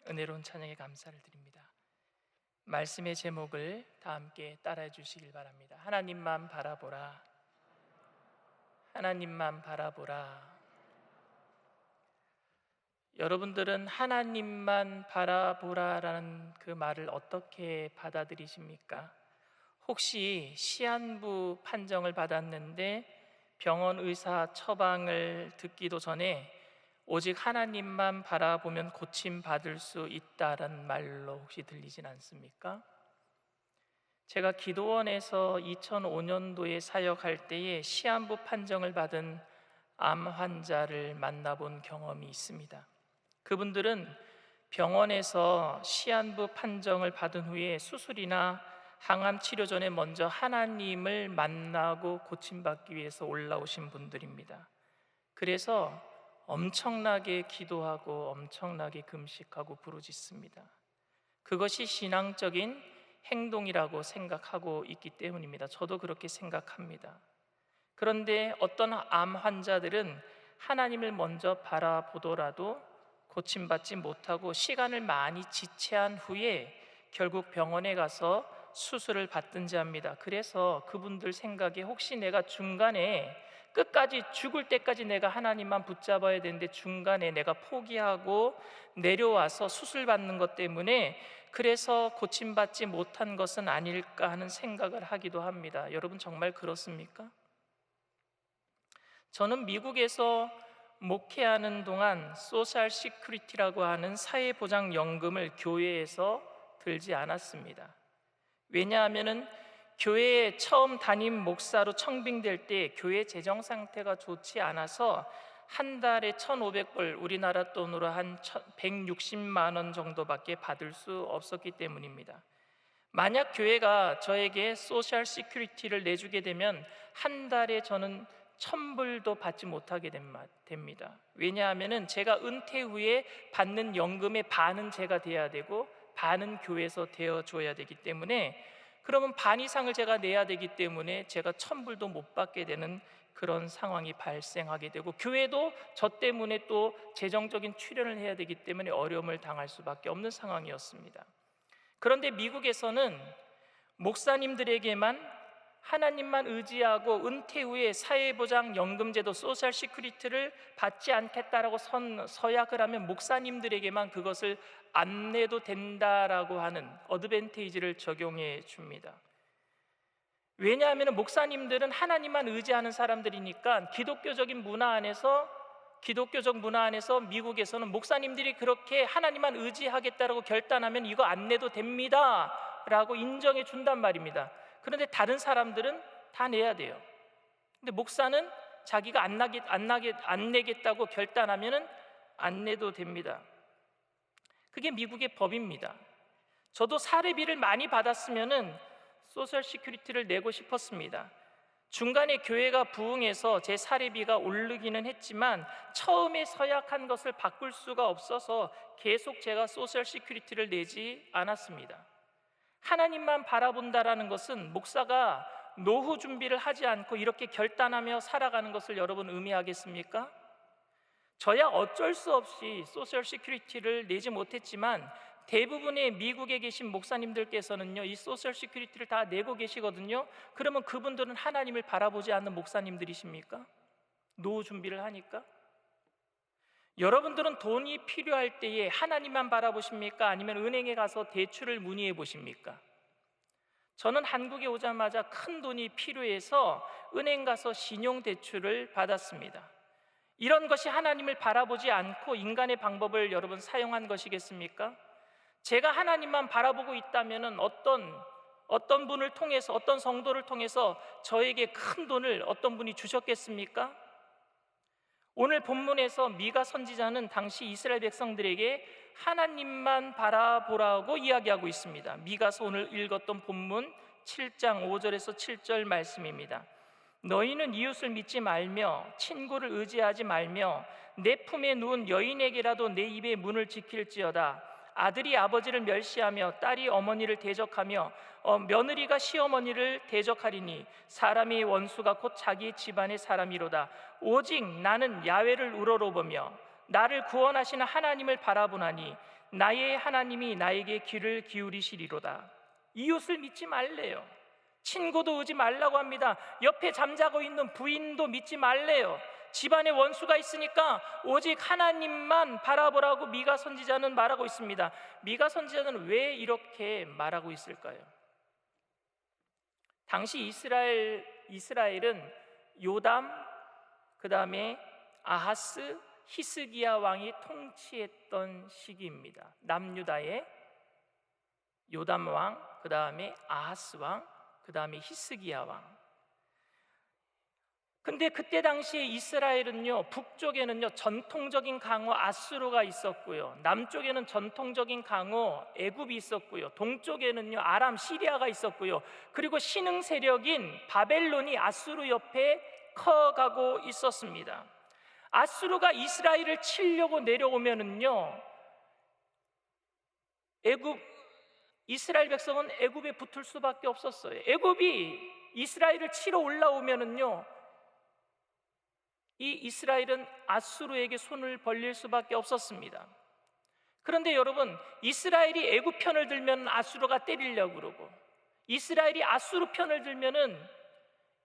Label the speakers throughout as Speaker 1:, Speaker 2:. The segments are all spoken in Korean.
Speaker 1: 은혜로운 찬양에 감사를 드립니다. 말씀의 제목을 다 함께 따라해 주시길 바랍니다. 하나님만 바라보라. 하나님만 바라보라. 여러분들은 하나님만 바라보라라는 그 말을 어떻게 받아들이십니까? 혹시 시한부 판정을 받았는데 병원 의사 처방을 듣기도 전에 오직 하나님만 바라보면 고침받을 수 있다라는 말로 혹시 들리진 않습니까? 제가 기도원에서 2005년도에 사역할 때에 시한부 판정을 받은 암 환자를 만나본 경험이 있습니다. 그분들은 병원에서 시한부 판정을 받은 후에 수술이나 항암 치료 전에 먼저 하나님을 만나고 고침받기 위해서 올라오신 분들입니다. 그래서 엄청나게 기도하고 엄청나게 금식하고 부르짖습니다. 그것이 신앙적인 행동이라고 생각하고 있기 때문입니다. 저도 그렇게 생각합니다. 그런데 어떤 암 환자들은 하나님을 먼저 바라보더라도 고침받지 못하고 시간을 많이 지체한 후에 결국 병원에 가서 수술을 받든지 합니다. 그래서 그분들 생각에 혹시 내가 중간에 끝까지 죽을 때까지 내가 하나님만 붙잡아야 되는데 중간에 내가 포기하고 내려와서 수술 받는 것 때문에 그래서 고침받지 못한 것은 아닐까 하는 생각을 하기도 합니다. 여러분 정말 그렇습니까? 저는 미국에서 목회하는 동안 소셜 시큐리티라고 하는 사회보장연금을 교회에서 들지 않았습니다. 왜냐하면 교회에 처음 담임 목사로 청빙될 때 교회 재정 상태가 좋지 않아서 한 달에 1,500불, 우리나라 돈으로 한 160만 원 정도밖에 받을 수 없었기 때문입니다. 만약 교회가 저에게 소셜 시큐리티를 내주게 되면 한 달에 저는 1,000불도 받지 못하게 됩니다. 왜냐하면 제가 은퇴 후에 받는 연금의 반은 제가 돼야 되고 반은 교회에서 되어줘야 되기 때문에, 그러면 반 이상을 제가 내야 되기 때문에 제가 1,000불도 못 받게 되는 그런 상황이 발생하게 되고, 교회도 저 때문에 또 재정적인 출연을 해야 되기 때문에 어려움을 당할 수밖에 없는 상황이었습니다. 그런데 미국에서는 목사님들에게만 하나님만 의지하고 은퇴 후에 사회보장연금제도 소셜 시큐리티를 받지 않겠다라고 서약을 하면 목사님들에게만 그것을 안 내도 된다라고 하는 어드밴테이지를 적용해 줍니다. 왜냐하면 목사님들은 하나님만 의지하는 사람들이니까 기독교적 문화 안에서 미국에서는 목사님들이 그렇게 하나님만 의지하겠다라고 결단하면 이거 안 내도 됩니다 라고 인정해 준단 말입니다. 그런데 다른 사람들은 다 내야 돼요. 근데 목사는 자기가 안 내겠다고 결단하면 안 내도 됩니다. 그게 미국의 법입니다. 저도 사례비를 많이 받았으면 소셜 시큐리티를 내고 싶었습니다. 중간에 교회가 부흥해서 제 사례비가 오르기는 했지만 처음에 서약한 것을 바꿀 수가 없어서 계속 제가 소셜 시큐리티를 내지 않았습니다. 하나님만 바라본다라는 것은 목사가 노후 준비를 하지 않고 이렇게 결단하며 살아가는 것을 여러분 의미하겠습니까? 저야 어쩔 수 없이 소셜 시큐리티를 내지 못했지만 대부분의 미국에 계신 목사님들께서는요, 이 소셜 시큐리티를 다 내고 계시거든요. 그러면 그분들은 하나님을 바라보지 않는 목사님들이십니까? 노후 준비를 하니까? 여러분들은 돈이 필요할 때에 하나님만 바라보십니까? 아니면 은행에 가서 대출을 문의해 보십니까? 저는 한국에 오자마자 큰 돈이 필요해서 은행 가서 신용대출을 받았습니다. 이런 것이 하나님을 바라보지 않고 인간의 방법을 여러분 사용한 것이겠습니까? 제가 하나님만 바라보고 있다면 어떤 분을 통해서, 어떤 성도를 통해서 저에게 큰 돈을 어떤 분이 주셨겠습니까? 오늘 본문에서 미가 선지자는 당시 이스라엘 백성들에게 하나님만 바라보라고 이야기하고 있습니다. 미가서 오늘 읽었던 본문 7장 5절에서 7절 말씀입니다. 너희는 이웃을 믿지 말며 친구를 의지하지 말며 내 품에 누운 여인에게라도 내 입의 문을 지킬지어다. 아들이 아버지를 멸시하며 딸이 어머니를 대적하며 며느리가 시어머니를 대적하리니 사람의 원수가 곧 자기 집안의 사람이로다. 오직 나는 야훼를 우러러보며 나를 구원하시는 하나님을 바라보나니 나의 하나님이 나에게 귀를 기울이시리로다. 이웃을 믿지 말래요. 친구도 오지 말라고 합니다. 옆에 잠자고 있는 부인도 믿지 말래요. 집안에 원수가 있으니까 오직 하나님만 바라보라고 미가 선지자는 말하고 있습니다. 미가 선지자는 왜 이렇게 말하고 있을까요? 당시 이스라엘은 요담, 그 다음에 아하스, 히스기야 왕이 통치했던 시기입니다. 남유다의 요담 왕, 그 다음에 아하스 왕, 그 다음에 히스기야 왕. 근데 그때 당시에 이스라엘은요, 북쪽에는요 전통적인 강호 아수르가 있었고요, 남쪽에는 전통적인 강호 애굽이 있었고요, 동쪽에는요 아람 시리아가 있었고요, 그리고 신흥 세력인 바벨론이 아수르 옆에 커가고 있었습니다. 아수르가 이스라엘을 치려고 내려오면은요, 이스라엘 백성은 애굽에 붙을 수밖에 없었어요. 애굽이 이스라엘을 치러 올라오면은요, 이 이스라엘은 아수르에게 손을 벌릴 수밖에 없었습니다. 그런데 여러분, 이스라엘이 애굽 편을 들면 아수르가 때리려고 그러고, 이스라엘이 아수르 편을 들면은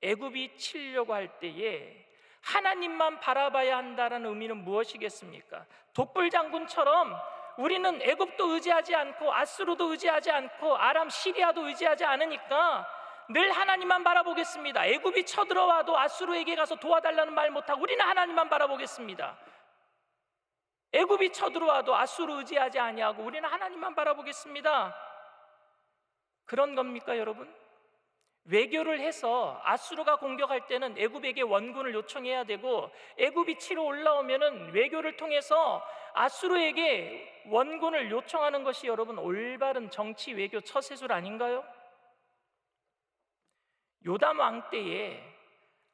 Speaker 1: 애굽이 치려고 할 때에 하나님만 바라봐야 한다는 의미는 무엇이겠습니까? 독불장군처럼 우리는 애굽도 의지하지 않고 아수르도 의지하지 않고 아람 시리아도 의지하지 않으니까 늘 하나님만 바라보겠습니다. 애굽이 쳐들어와도 아수르에게 가서 도와달라는 말 못하고 우리는 하나님만 바라보겠습니다. 애굽이 쳐들어와도 아수르 의지하지 아니하고 우리는 하나님만 바라보겠습니다. 그런 겁니까, 여러분? 외교를 해서 아수르가 공격할 때는 애굽에게 원군을 요청해야 되고, 애굽이 치러 올라오면은 외교를 통해서 아수르에게 원군을 요청하는 것이 여러분 올바른 정치 외교 처세술 아닌가요? 요담 왕 때에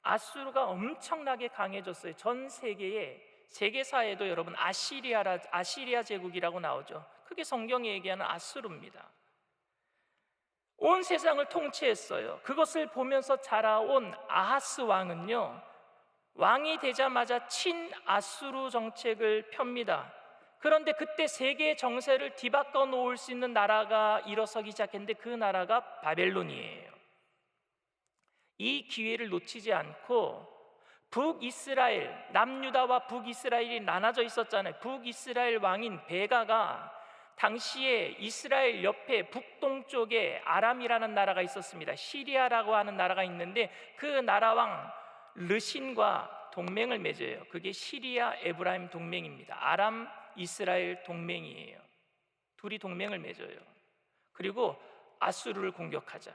Speaker 1: 아수르가 엄청나게 강해졌어요. 전 세계사에도 여러분 아시리아 제국이라고 나오죠. 그게 성경에 얘기하는 아수르입니다. 온 세상을 통치했어요. 그것을 보면서 자라온 아하스 왕은요, 왕이 되자마자 친아수르 정책을 펴니다. 그런데 그때 세계 정세를 뒤바꿔 놓을 수 있는 나라가 일어서기 시작했는데 그 나라가 바벨론이에요. 이 기회를 놓치지 않고 북이스라엘, 남유다와 북이스라엘이 나눠져 있었잖아요. 북이스라엘 왕인 베가가 당시에 이스라엘 옆에 북동쪽에 아람이라는 나라가 있었습니다. 시리아라고 하는 나라가 있는데 그 나라 왕 르신과 동맹을 맺어요. 그게 시리아 에브라임 동맹입니다. 아람 이스라엘 동맹이에요. 둘이 동맹을 맺어요. 그리고 아수르를 공격하자.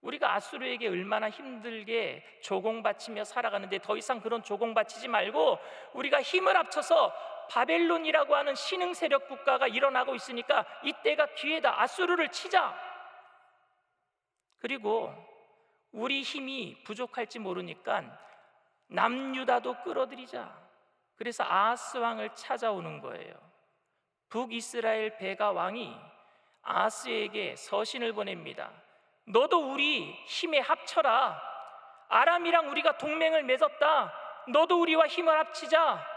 Speaker 1: 우리가 아수르에게 얼마나 힘들게 조공바치며 살아가는데 더 이상 그런 조공바치지 말고 우리가 힘을 합쳐서 바벨론이라고 하는 신흥 세력 국가가 일어나고 있으니까 이때가 기회다. 아수르를 치자. 그리고 우리 힘이 부족할지 모르니까 남유다도 끌어들이자. 그래서 아하스 왕을 찾아오는 거예요. 북이스라엘 베가 왕이 아하스에게 서신을 보냅니다. 너도 우리 힘에 합쳐라. 아람이랑 우리가 동맹을 맺었다. 너도 우리와 힘을 합치자.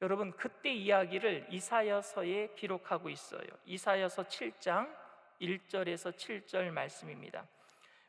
Speaker 1: 여러분, 그때 이야기를 이사야서에 기록하고 있어요. 이사야서 7장 1절에서 7절 말씀입니다.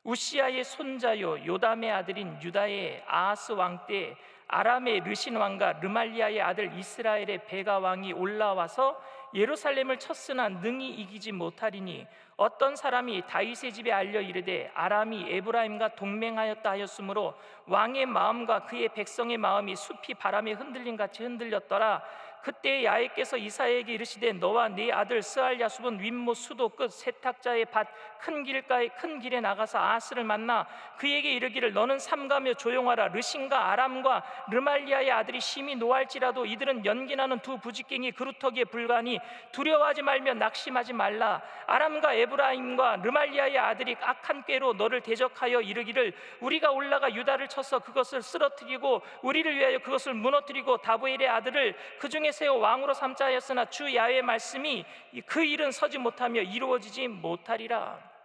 Speaker 1: 우시아의 손자요 요담의 아들인 유다의 아하스 왕 때 아람의 르신 왕과 르말리아의 아들 이스라엘의 베가 왕이 올라와서 예루살렘을 쳤으나 능히 이기지 못하리니 어떤 사람이 다윗의 집에 알려 이르되 아람이 에브라임과 동맹하였다 하였으므로 왕의 마음과 그의 백성의 마음이 숲이 바람에 흔들림 같이 흔들렸더라. 그때 야훼께서 이사야에게 이르시되 너와 네 아들 스알야숲은 윗못 수도 끝 세탁자의 밭 큰 길에 나가서 아하스를 만나 그에게 이르기를 너는 삼가며 조용하라. 르신과 아람과 르말리아의 아들이 심히 노할지라도 이들은 연기나는 두 부지깽이 그루터기에 불과하니 두려워하지 말며 낙심하지 말라. 아람과 에브라임과 르말리아의 아들이 악한 꾀로 너를 대적하여 이르기를 우리가 올라가 유다를 쳐서 그것을 쓰러뜨리고 우리를 위하여 그것을 무너뜨리고 다보엘의 아들을 그 중에 세워 왕으로 삼자 하였으나 주 야훼의 말씀이 그 일은 서지 못하며 이루어지지 못하리라.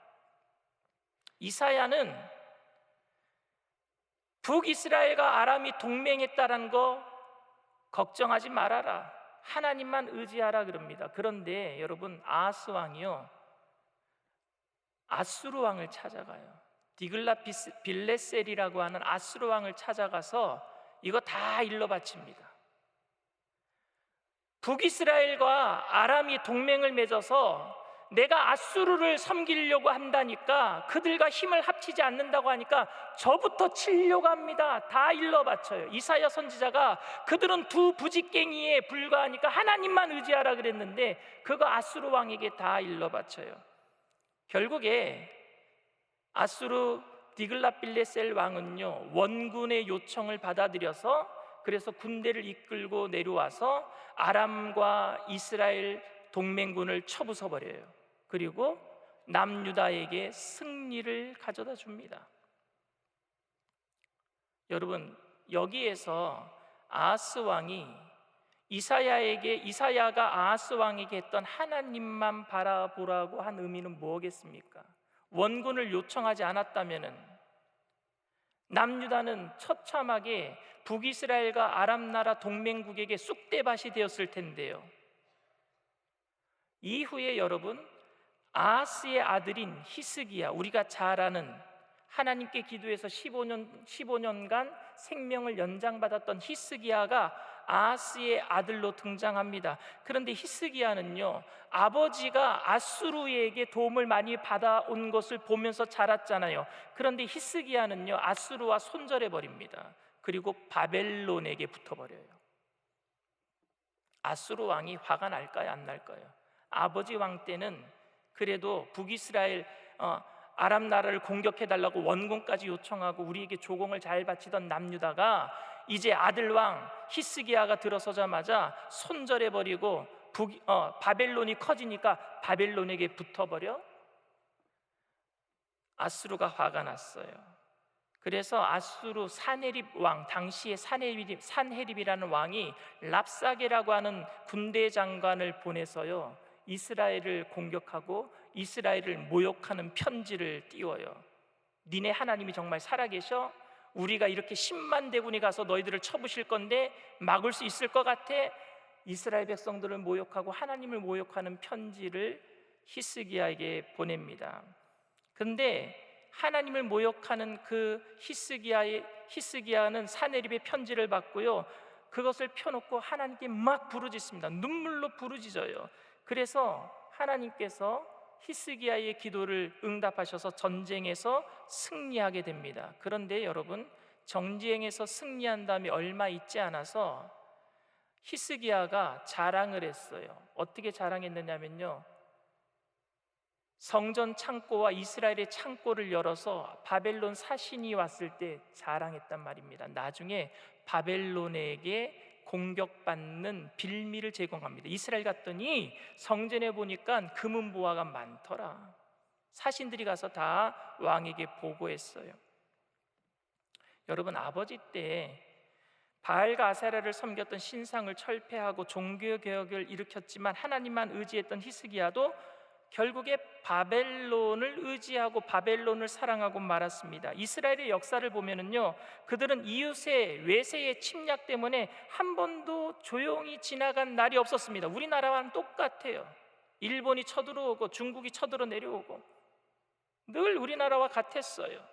Speaker 1: 이사야는 북이스라엘과 아람이 동맹했다는 거 걱정하지 말아라, 하나님만 의지하라 그럽니다. 그런데 여러분, 아하스 왕이요, 아수르 왕을 찾아가요. 빌레셀이라고 하는 아수르 왕을 찾아가서 이거 다 일러 바칩니다. 북이스라엘과 아람이 동맹을 맺어서 내가 아수르를 섬기려고 한다니까, 그들과 힘을 합치지 않는다고 하니까 저부터 치려고 합니다. 다 일러 바쳐요. 이사야 선지자가 그들은 두 부직갱이에 불과하니까 하나님만 의지하라 그랬는데 그거 아수르 왕에게 다 일러 바쳐요. 결국에 아수르 디글랏빌레셀 왕은요, 원군의 요청을 받아들여서, 그래서 군대를 이끌고 내려와서 아람과 이스라엘 동맹군을 쳐부숴버려요. 그리고 남유다에게 승리를 가져다 줍니다. 여러분, 여기에서 아하스 왕이 이사야가 아하스 왕에게 했던 하나님만 바라보라고 한 의미는 뭐겠습니까? 원군을 요청하지 않았다면은 남유다는 처참하게 북이스라엘과 아람 나라 동맹국에게 쑥대밭이 되었을 텐데요. 이후에 여러분, 아하스의 아들인 히스기야, 우리가 잘 아는 하나님께 기도해서 15년간 생명을 연장받았던 히스기야가 아하스의 아들로 등장합니다. 그런데 히스기야는요, 아버지가 아수르에게 도움을 많이 받아온 것을 보면서 자랐잖아요. 그런데 히스기야는요, 아수르와 손절해 버립니다. 그리고 바벨론에게 붙어버려요. 아수르 왕이 화가 날까요, 안 날까요? 아버지 왕 때는 그래도 북이스라엘 아람 나라를 공격해달라고 원군까지 요청하고 우리에게 조공을 잘 바치던 남유다가 이제 아들 왕 히스기야가 들어서자마자 손절해버리고 바벨론이 커지니까 바벨론에게 붙어버려 아수르가 화가 났어요. 그래서 아수르 사네립 왕, 당시에 산헤립이라는 왕이 랍사게라고 하는 군대 장관을 보내서요, 이스라엘을 공격하고 이스라엘을 모욕하는 편지를 띄워요. 니네 하나님이 정말 살아계셔? 우리가 이렇게 10만 대군이 가서 너희들을 쳐부실 건데 막을 수 있을 것 같아? 이스라엘 백성들을 모욕하고 하나님을 모욕하는 편지를 히스기야에게 보냅니다. 그런데 하나님을 모욕하는 그 히스기야는 사네립의 편지를 받고요, 그것을 펴놓고 하나님께 막 부르짖습니다. 눈물로 부르짖어요. 그래서 하나님께서 히스기야의 기도를 응답하셔서 전쟁에서 승리하게 됩니다. 그런데 여러분, 정쟁에서 승리한 다음에 얼마 있지 않아서 히스기야가 자랑을 했어요. 어떻게 자랑했느냐면요, 성전 창고와 이스라엘의 창고를 열어서 바벨론 사신이 왔을 때 자랑했단 말입니다. 나중에 바벨론에게 공격받는 빌미를 제공합니다. 이스라엘 갔더니 성전에 보니까 금은보화가 많더라. 사신들이 가서 다 왕에게 보고했어요. 여러분, 아버지 때 바알과 아세라를 섬겼던 신상을 철폐하고 종교개혁을 일으켰지만 하나님만 의지했던 히스기야도 결국에 바벨론을 의지하고 바벨론을 사랑하고 말았습니다. 이스라엘의 역사를 보면은요, 그들은 이웃의 외세의 침략 때문에 한 번도 조용히 지나간 날이 없었습니다. 우리나라와는 똑같아요. 일본이 쳐들어오고 중국이 쳐들어 내려오고 늘 우리나라와 같았어요.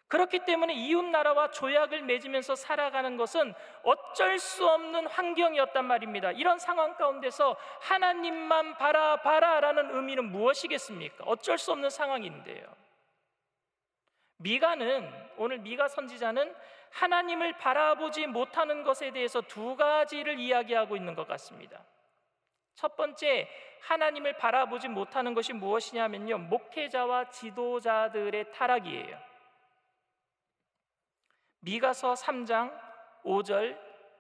Speaker 1: 그렇기 때문에 이웃 나라와 조약을 맺으면서 살아가는 것은 어쩔 수 없는 환경이었단 말입니다. 이런 상황 가운데서 하나님만 바라봐라라는 의미는 무엇이겠습니까? 어쩔 수 없는 상황인데요. 오늘 미가 선지자는 하나님을 바라보지 못하는 것에 대해서 두 가지를 이야기하고 있는 것 같습니다. 첫 번째, 하나님을 바라보지 못하는 것이 무엇이냐면요, 목회자와 지도자들의 타락이에요. 미가서 3장 5절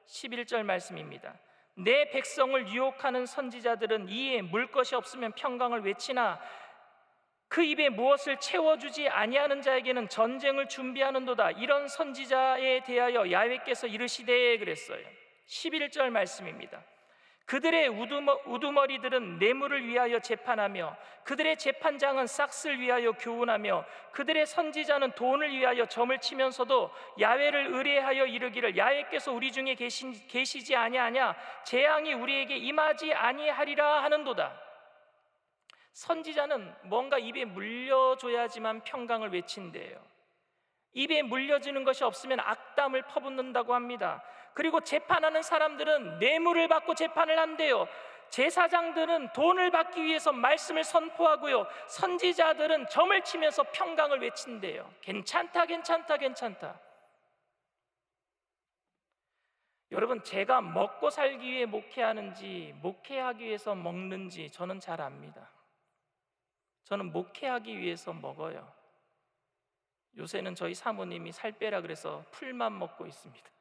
Speaker 1: 11절 말씀입니다. 내 백성을 유혹하는 선지자들은 이에 물 것이 없으면 평강을 외치나 그 입에 무엇을 채워주지 아니하는 자에게는 전쟁을 준비하는도다. 이런 선지자에 대하여 야훼께서 이르시되 그랬어요. 11절 말씀입니다. 그들의 우두머리들은 뇌물을 위하여 재판하며 그들의 재판장은 싹스를 위하여 교훈하며 그들의 선지자는 돈을 위하여 점을 치면서도 야훼를 의뢰하여 이르기를 야훼께서 우리 중에 계시지 아니하냐 재앙이 우리에게 임하지 아니하리라 하는도다. 선지자는 뭔가 입에 물려줘야지만 평강을 외친대요. 입에 물려주는 것이 없으면 악담을 퍼붓는다고 합니다. 그리고 재판하는 사람들은 뇌물을 받고 재판을 한대요. 제사장들은 돈을 받기 위해서 말씀을 선포하고요, 선지자들은 점을 치면서 평강을 외친대요. 괜찮다 괜찮다 괜찮다. 여러분, 제가 먹고 살기 위해 목회하는지 목회하기 위해서 먹는지 저는 잘 압니다. 저는 목회하기 위해서 먹어요. 요새는 저희 사모님이 살 빼라 그래서 풀만 먹고 있습니다.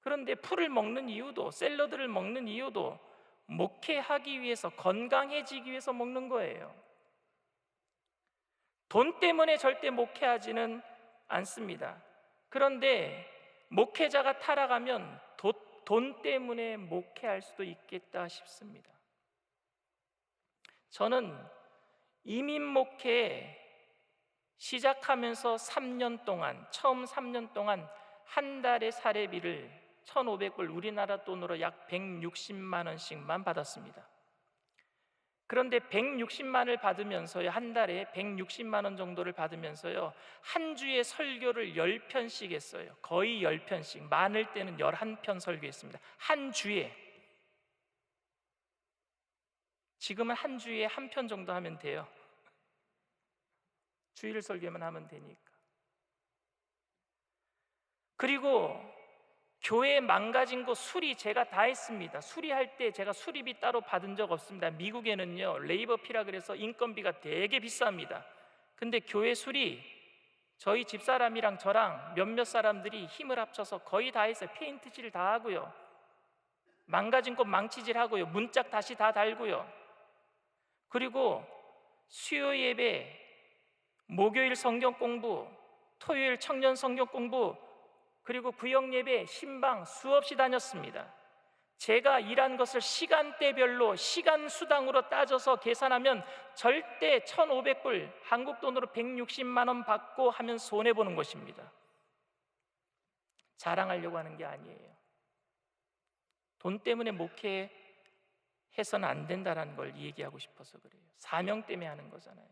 Speaker 1: 그런데 풀을 먹는 이유도, 샐러드를 먹는 이유도 목회하기 위해서, 건강해지기 위해서 먹는 거예요. 돈 때문에 절대 목회하지는 않습니다. 그런데 목회자가 타락하면 돈 때문에 목회할 수도 있겠다 싶습니다. 저는 이민 목회 시작하면서 3년 동안, 처음 3년 동안 한 달의 사례비를 1,500불, 우리나라 돈으로 약 160만 원씩만 받았습니다. 그런데 160만을 받으면서요, 한 달에 160만 원 정도를 받으면서요, 한 주에 설교를 10편씩 했어요. 거의 10편씩, 많을 때는 11편 설교했습니다. 한 주에. 지금은 한 주에 한 편 정도 하면 돼요. 주일 설교만 하면 되니까. 그리고 교회 망가진 거 수리 제가 다 했습니다. 수리할 때 제가 수리비 따로 받은 적 없습니다. 미국에는요, 레이버피라 그래서 인건비가 되게 비쌉니다. 근데 교회 수리 저희 집사람이랑 저랑 몇몇 사람들이 힘을 합쳐서 거의 다 했어요. 페인트칠 다 하고요, 망가진 거 망치질 하고요, 문짝 다시 다 달고요. 그리고 수요 예배, 목요일 성경 공부, 토요일 청년 성경 공부, 그리고 구역 예배, 신방 수없이 다녔습니다. 제가 일한 것을 시간대별로 시간 수당으로 따져서 계산하면 절대 1,500불, 한국 돈으로 160만 원 받고 하면 손해보는 것입니다. 자랑하려고 하는 게 아니에요. 돈 때문에 목회해서는 안 된다는 걸 얘기하고 싶어서 그래요. 사명 때문에 하는 거잖아요.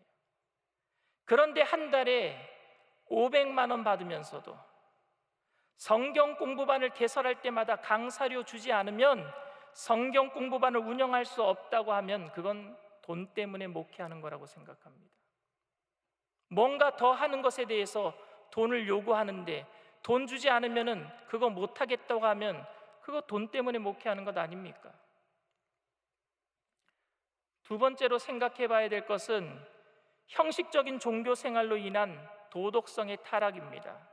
Speaker 1: 그런데 한 달에 500만 원 받으면서도 성경 공부반을 개설할 때마다 강사료 주지 않으면 성경 공부반을 운영할 수 없다고 하면 그건 돈 때문에 목회하는 거라고 생각합니다. 뭔가 더 하는 것에 대해서 돈을 요구하는데 돈 주지 않으면 그거 못하겠다고 하면 그거 돈 때문에 목회하는 것 아닙니까? 두 번째로 생각해 봐야 될 것은 형식적인 종교 생활로 인한 도덕성의 타락입니다.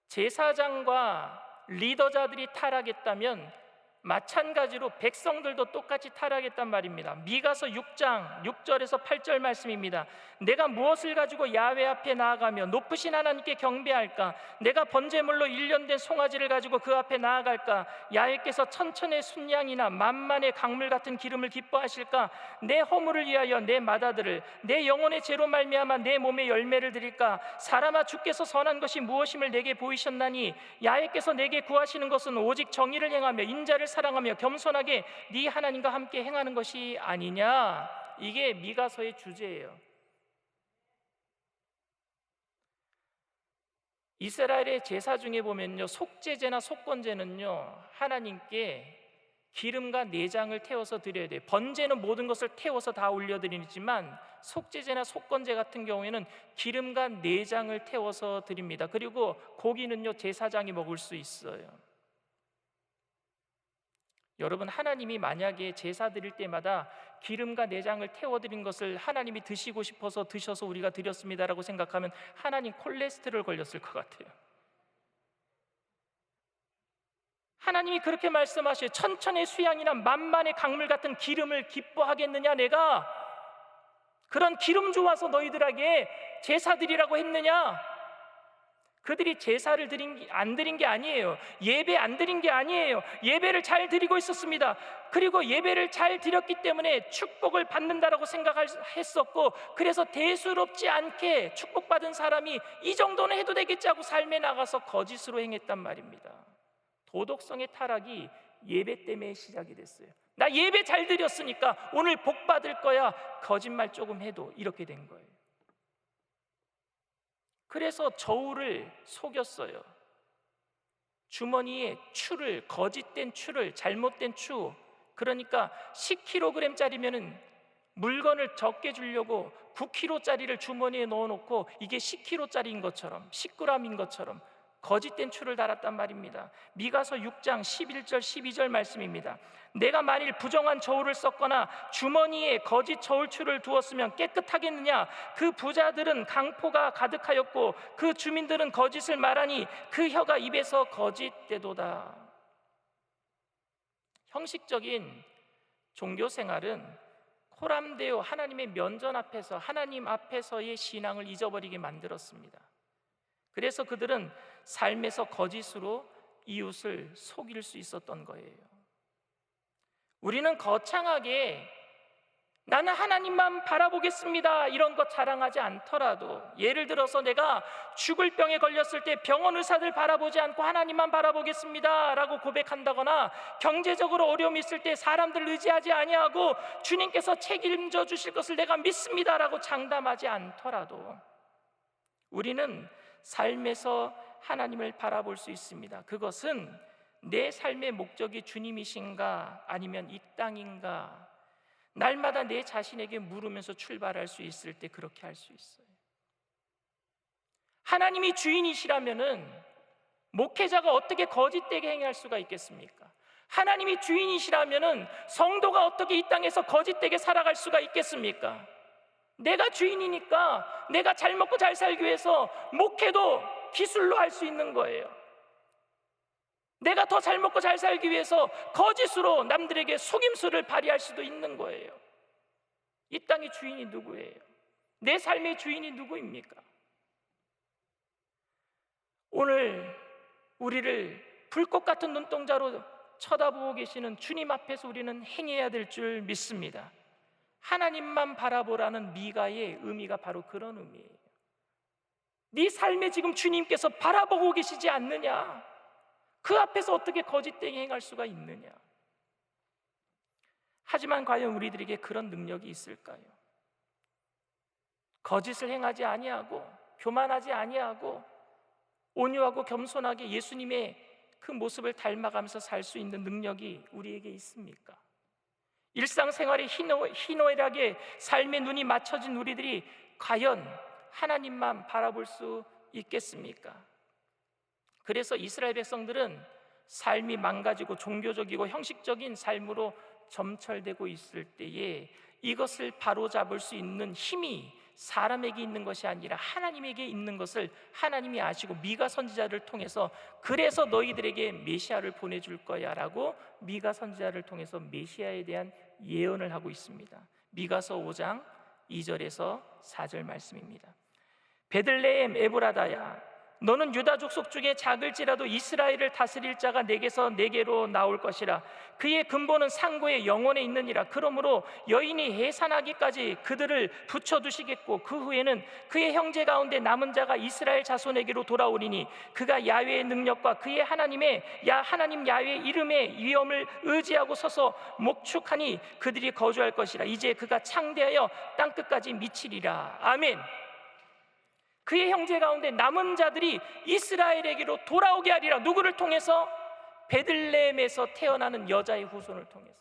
Speaker 1: 제사장과 리더자들이 타락했다면 마찬가지로 백성들도 똑같이 타락했단 말입니다. 미가서 6장 6절에서 8절 말씀입니다. 내가 무엇을 가지고 야훼 앞에 나아가며 높으신 하나님께 경배할까? 내가 번제물로 1년 된 송아지를 가지고 그 앞에 나아갈까? 야훼께서 천천의 순양이나 만만의 강물 같은 기름을 기뻐하실까? 내 허물을 위하여 내 맏아들을, 내 영혼의 죄로 말미암아 내 몸에 열매를 드릴까? 사람아, 주께서 선한 것이 무엇임을 내게 보이셨나니 야훼께서 내게 구하시는 것은 오직 정의를 행하며 인자를 사랑하며 겸손하게 네 하나님과 함께 행하는 것이 아니냐. 이게 미가서의 주제예요. 이스라엘의 제사 중에 보면요, 속죄제나 속건제는요, 하나님께 기름과 내장을 태워서 드려야 돼요. 번제는 모든 것을 태워서 다 올려드리지만 속죄제나 속건제 같은 경우에는 기름과 내장을 태워서 드립니다. 그리고 고기는요, 제사장이 먹을 수 있어요. 여러분, 하나님이 만약에 제사 드릴 때마다 기름과 내장을 태워드린 것을 하나님이 드시고 싶어서 드셔서 우리가 드렸습니다라고 생각하면 하나님 콜레스테롤 걸렸을 것 같아요. 하나님이 그렇게 말씀하셔요. 천천의 수양이나 만만의 강물 같은 기름을 기뻐하겠느냐? 내가 그런 기름 좋아서 너희들에게 제사 드리라고 했느냐? 그들이 제사를 안 드린 게 아니에요. 예배 안 드린 게 아니에요. 예배를 잘 드리고 있었습니다. 그리고 예배를 잘 드렸기 때문에 축복을 받는다라고 생각했었고, 그래서 대수롭지 않게 축복받은 사람이 이 정도는 해도 되겠지 하고 삶에 나가서 거짓으로 행했단 말입니다. 도덕성의 타락이 예배 때문에 시작이 됐어요. 나 예배 잘 드렸으니까 오늘 복 받을 거야. 거짓말 조금 해도 이렇게 된 거예요. 그래서 저울을 속였어요. 주머니에 추를, 거짓된 추를, 잘못된 추, 그러니까 10kg짜리면은 물건을 적게 주려고 9kg짜리를 주머니에 넣어놓고 이게 10kg짜리인 것처럼, 10g인 것처럼 거짓된 추를 달았단 말입니다. 미가서 6장 11절 12절 말씀입니다. 내가 만일 부정한 저울을 썼거나 주머니에 거짓 저울추를 두었으면 깨끗하겠느냐? 그 부자들은 강포가 가득하였고 그 주민들은 거짓을 말하니 그 혀가 입에서 거짓되도다. 형식적인 종교생활은 코람데오, 하나님의 면전 앞에서, 하나님 앞에서의 신앙을 잊어버리게 만들었습니다. 그래서 그들은 삶에서 거짓으로 이웃을 속일 수 있었던 거예요. 우리는 거창하게 나는 하나님만 바라보겠습니다 이런 것 자랑하지 않더라도, 예를 들어서 내가 죽을 병에 걸렸을 때 병원 의사들 바라보지 않고 하나님만 바라보겠습니다 라고 고백한다거나, 경제적으로 어려움이 있을 때 사람들 의지하지 아니하고 주님께서 책임져 주실 것을 내가 믿습니다 라고 장담하지 않더라도 우리는 삶에서 하나님을 바라볼 수 있습니다. 그것은 내 삶의 목적이 주님이신가 아니면 이 땅인가, 날마다 내 자신에게 물으면서 출발할 수 있을 때 그렇게 할 수 있어요. 하나님이 주인이시라면은 목회자가 어떻게 거짓되게 행할 수가 있겠습니까? 하나님이 주인이시라면은 성도가 어떻게 이 땅에서 거짓되게 살아갈 수가 있겠습니까? 내가 주인이니까 내가 잘 먹고 잘 살기 위해서 목회도 기술로 할 수 있는 거예요. 내가 더 잘 먹고 잘 살기 위해서 거짓으로 남들에게 속임수를 발휘할 수도 있는 거예요. 이 땅의 주인이 누구예요? 내 삶의 주인이 누구입니까? 오늘 우리를 불꽃 같은 눈동자로 쳐다보고 계시는 주님 앞에서 우리는 행해야 될 줄 믿습니다. 하나님만 바라보라는 미가의 의미가 바로 그런 의미예요. 네 삶에 지금 주님께서 바라보고 계시지 않느냐? 그 앞에서 어떻게 거짓되게 행할 수가 있느냐? 하지만 과연 우리들에게 그런 능력이 있을까요? 거짓을 행하지 아니하고 교만하지 아니하고 온유하고 겸손하게 예수님의 그 모습을 닮아가면서 살 수 있는 능력이 우리에게 있습니까? 일상생활에 희노애락에 삶의 눈이 맞춰진 우리들이 과연 하나님만 바라볼 수 있겠습니까? 그래서 이스라엘 백성들은 삶이 망가지고 종교적이고 형식적인 삶으로 점철되고 있을 때에 이것을 바로잡을 수 있는 힘이 사람에게 있는 것이 아니라 하나님에게 있는 것을 하나님이 아시고 미가 선지자를 통해서 그래서 너희들에게 메시아를 보내줄 거야 라고 미가 선지자를 통해서 메시아에 대한 예언을 하고 있습니다. 미가서 5장 2절에서 4절 말씀입니다. 베들레헴 에브라다야, 너는 유다 족속 중에 작을지라도 이스라엘을 다스릴 자가 내게로 나올 것이라. 그의 근본은 상고의 영혼에 있느니라. 그러므로 여인이 해산하기까지 그들을 붙여두시겠고 그 후에는 그의 형제 가운데 남은 자가 이스라엘 자손에게로 돌아오리니 그가 야훼의 능력과 그의 하나님 야훼의 이름의 위엄을 의지하고 서서 목축하니 그들이 거주할 것이라. 이제 그가 창대하여 땅끝까지 미치리라. 아멘. 그의 형제 가운데 남은 자들이 이스라엘에게로 돌아오게 하리라. 누구를 통해서? 베들레헴에서 태어나는 여자의 후손을 통해서.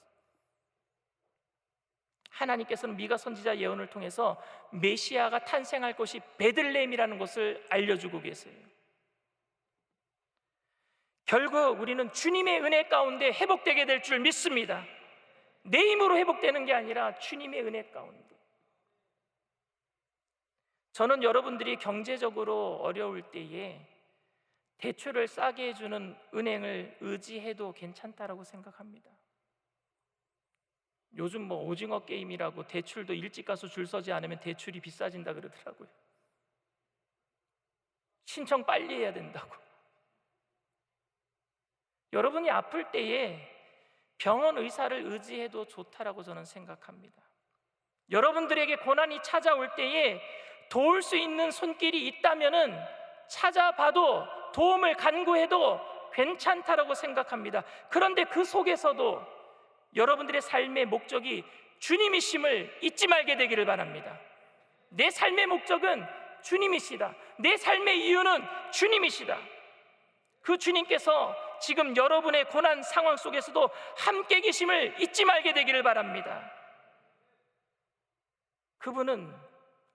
Speaker 1: 하나님께서는 미가 선지자 예언을 통해서 메시아가 탄생할 곳이 베들레헴이라는 것을 알려주고 계세요. 결국 우리는 주님의 은혜 가운데 회복되게 될 줄 믿습니다. 내 힘으로 회복되는 게 아니라 주님의 은혜 가운데. 저는 여러분들이 경제적으로 어려울 때에 대출을 싸게 해주는 은행을 의지해도 괜찮다라고 생각합니다. 요즘 오징어 게임이라고 대출도 일찍 가서 줄 서지 않으면 대출이 비싸진다 그러더라고요. 신청 빨리 해야 된다고. 여러분이 아플 때에 병원 의사를 의지해도 좋다라고 저는 생각합니다. 여러분들에게 고난이 찾아올 때에 도울 수 있는 손길이 있다면은 찾아봐도 도움을 간구해도 괜찮다라고 생각합니다. 그런데 그 속에서도 여러분들의 삶의 목적이 주님이심을 잊지 말게 되기를 바랍니다. 내 삶의 목적은 주님이시다. 내 삶의 이유는 주님이시다. 그 주님께서 지금 여러분의 고난 상황 속에서도 함께 계심을 잊지 말게 되기를 바랍니다. 그분은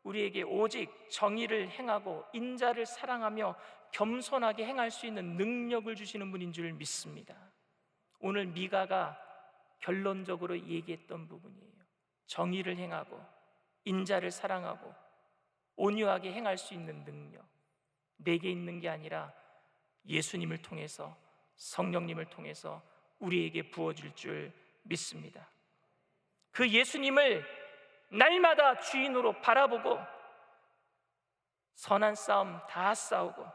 Speaker 1: 우리에게 오직 정의를 행하고 인자를 사랑하며 겸손하게 행할 수 있는 능력을 주시는 분인 줄 믿습니다. 오늘 미가가 결론적으로 얘기했던 부분이에요. 정의를 행하고 인자를 사랑하고 온유하게 행할 수 있는 능력, 내게 있는 게 아니라 예수님을 통해서, 성령님을 통해서 우리에게 부어질 줄 믿습니다. 그 예수님을 날마다 주인으로 바라보고 선한 싸움 다 싸우고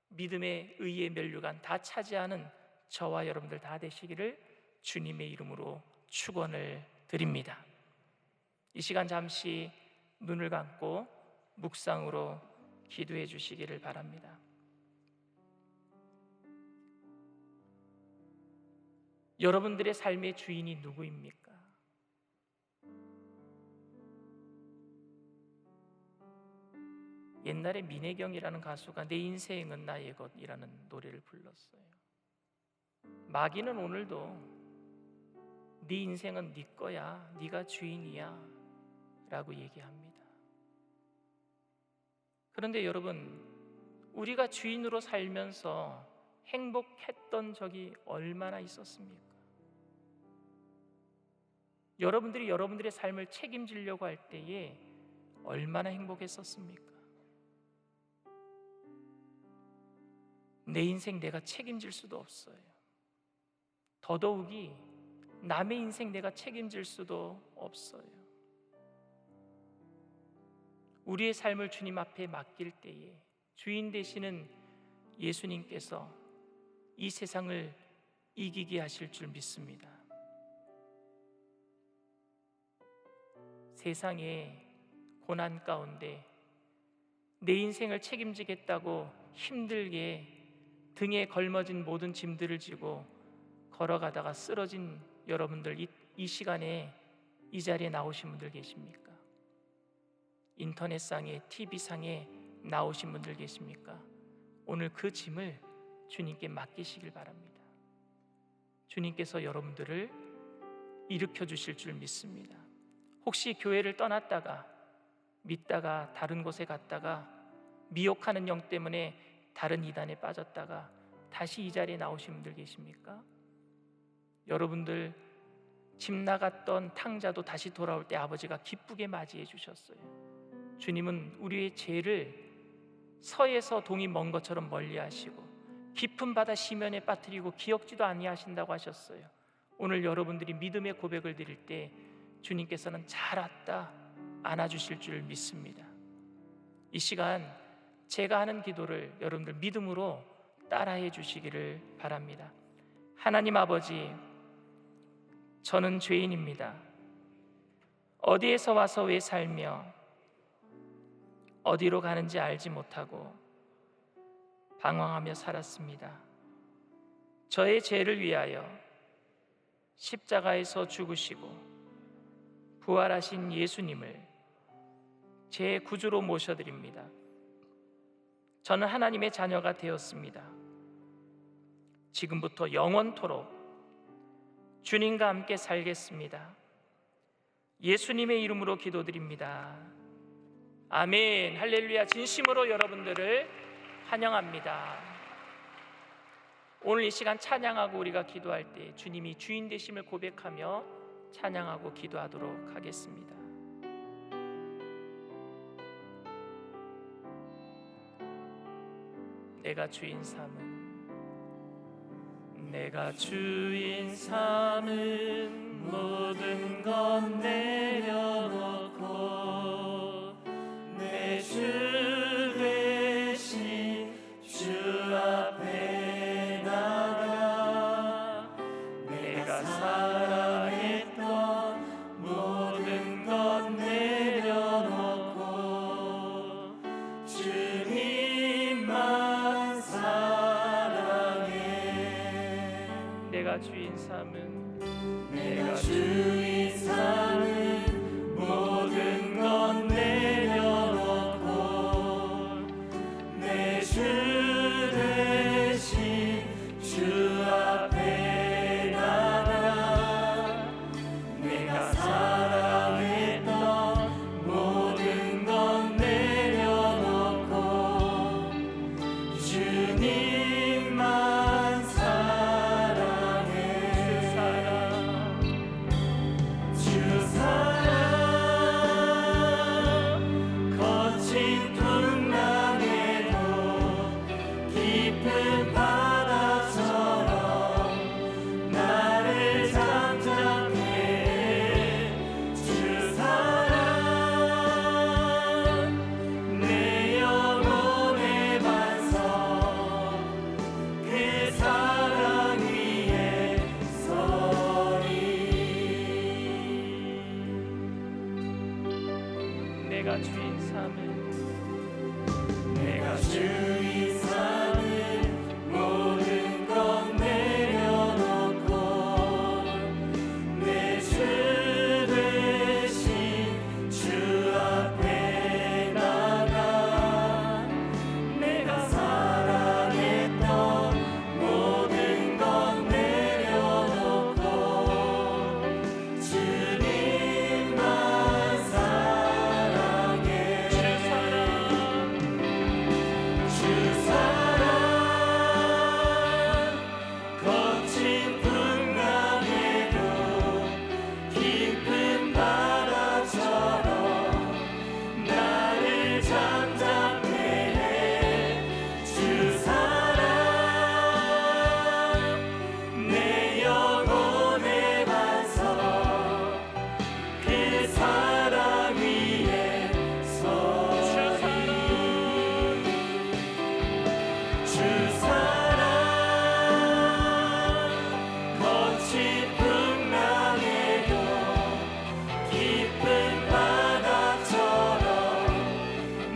Speaker 1: 믿음의 의의 면류관 다 차지하는 저와 여러분들 다 되시기를 주님의 이름으로 축원을 드립니다. 이 시간 잠시 눈을 감고 묵상으로 기도해 주시기를 바랍니다. 여러분들의 삶의 주인이 누구입니까? 옛날에 민혜경이라는 가수가 내 인생은 나의 것이라는 노래를 불렀어요. 마귀는 오늘도 네 인생은 네 거야, 네가 주인이야 라고 얘기합니다. 그런데 여러분, 우리가 주인으로 살면서 행복했던 적이 얼마나 있었습니까? 여러분들이 여러분들의 삶을 책임지려고 할 때에 얼마나 행복했었습니까? 내 인생 내가 책임질 수도 없어요. 더더욱이 남의 인생 내가 책임질 수도 없어요. 우리의 삶을 주님 앞에 맡길 때에 주인 되시는 예수님께서 이 세상을 이기게 하실 줄 믿습니다. 세상의 고난 가운데 내 인생을 책임지겠다고 힘들게 등에 걸머진 모든 짐들을 지고 걸어가다가 쓰러진 여러분들, 이 시간에 이 자리에 나오신 분들 계십니까? 인터넷상에, TV상에 나오신 분들 계십니까? 오늘 그 짐을 주님께 맡기시길 바랍니다. 주님께서 여러분들을 일으켜 주실 줄 믿습니다. 혹시 교회를 떠났다가 믿다가 다른 곳에 갔다가 미혹하는 영 때문에 다른 이단에 빠졌다가 다시 이 자리에 나오신 분들 계십니까? 여러분들 집 나갔던 탕자도 다시 돌아올 때 아버지가 기쁘게 맞이해 주셨어요. 주님은 우리의 죄를 서에서 동이 먼 것처럼 멀리 하시고 깊은 바다 시면에 빠뜨리고 기억지도 아니하신다고 하셨어요. 오늘 여러분들이 믿음의 고백을 드릴 때 주님께서는 잘 왔다 안아주실 줄 믿습니다. 이 시간 제가 하는 기도를 여러분들 믿음으로 따라해 주시기를 바랍니다. 하나님 아버지, 저는 죄인입니다. 어디에서 와서 왜 살며 어디로 가는지 알지 못하고 방황하며 살았습니다. 저의 죄를 위하여 십자가에서 죽으시고 부활하신 예수님을 제 구주로 모셔드립니다. 저는 하나님의 자녀가 되었습니다. 지금부터 영원토록 주님과 함께 살겠습니다. 예수님의 이름으로 기도드립니다. 아멘. 할렐루야. 진심으로 여러분들을 환영합니다. 오늘 이 시간 찬양하고 우리가 기도할 때 주님이 주인 되심을 고백하며 찬양하고 기도하도록 하겠습니다. 내가 주인 삼은 모든 것 내려놓고 내 주 되신 내가 사랑했던 모든 것 내려놓고 주님만 사랑해. 내가 주인 삼은 모든 것 내려놓고 내 주 대신 주 앞에 나가 내가 사랑했던 모든 것 내려놓고 주님만 사랑해. 주 사랑 거친 풍랑에도 깊은 바다처럼 나를 잠잠케 해. 주 사랑 내 영혼의 반석 그 사랑 위에 서리. 내가 주인 삼은 모든 것 내려놓고 내 주 대신 주 앞에 나가 내가 사랑했던 모든 것 내려놓고 주님만 사랑해. 주 사랑 거친 풍랑에도 깊은 바다처럼 나를 잠잠케 해. 주 사랑 내 영혼의 반석 그 사랑 위에 서리. 주 사랑 거친 풍랑에도 깊은 바다처럼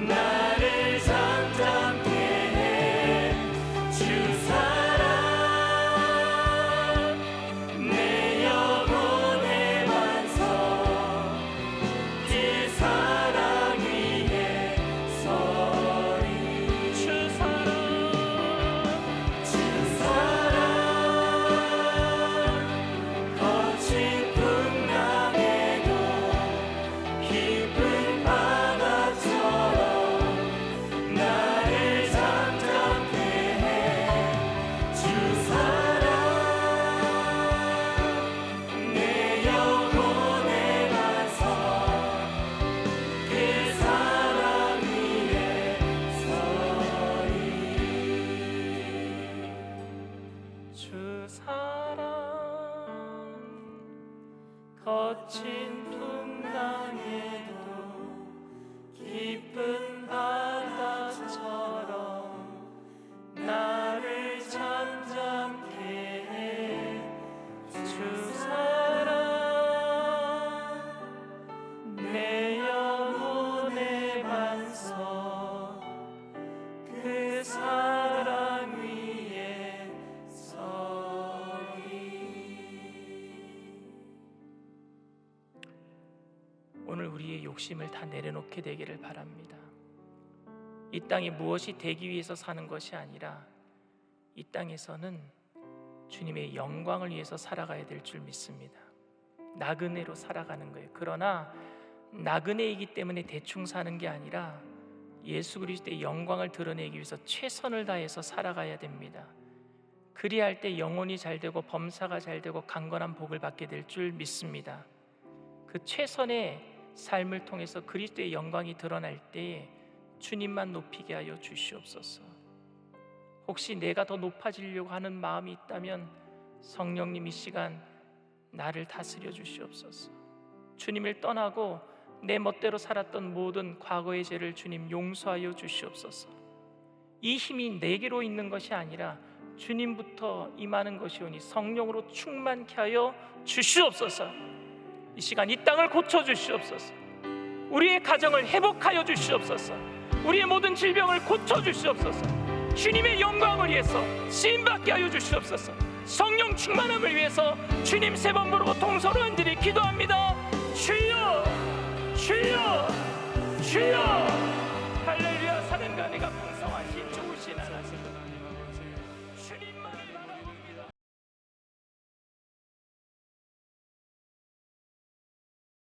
Speaker 1: 나를 잠잠케 해. 주 사랑 내 영혼의 반석 그 사랑 위에 서리. 주 사랑 거친 풍랑에도 깊은 바다처럼 나를 잠잠케 해. 주 사랑 내 영혼의 반석 그 사랑 위에 서리. 주 사랑 거친 풍랑에도 깊은 바다처럼 나를 잠잠케 해. 주 사랑 내 영혼의 반석 그 사랑 위에 서리. 오늘 우리의 욕심을 다 내려놓게 되기를 바랍니다. 이 땅에 무엇이 되기 위해서 사는 것이 아니라 이 땅에서는 주님의 영광을 위해서 살아가야 될 줄 믿습니다. 나그네로 살아가는 거예요. 그러나 나그네이기 때문에 대충 사는 게 아니라 예수 그리스도의 영광을 드러내기 위해서 최선을 다해서 살아가야 됩니다. 그리할 때 영혼이 잘 되고 범사가 잘 되고 강건한 복을 받게 될 줄 믿습니다. 그 최선의 삶을 통해서 그리스도의 영광이 드러날 때에 주님만 높이게 하여 주시옵소서. 혹시 내가 더 높아지려고 하는 마음이 있다면 성령님 이 시간 나를 다스려 주시옵소서. 주님을 떠나고 내 멋대로 살았던 모든 과거의 죄를 주님 용서하여 주시옵소서. 이 힘이 내게로 있는 것이 아니라 주님부터 임하는 것이오니 성령으로 충만케 하여 주시옵소서. 이 시간 이 땅을 고쳐 주시옵소서. 우리의 가정을 회복하여 주시옵소서. 우리의 모든 질병을 고쳐 주시옵소서. 주님의 영광을 위해서 쓰임받게 하여 주시옵소서. 성령 충만함을 위해서 주님 세 번 부르고 동서로 흔들이 기도합니다. 주여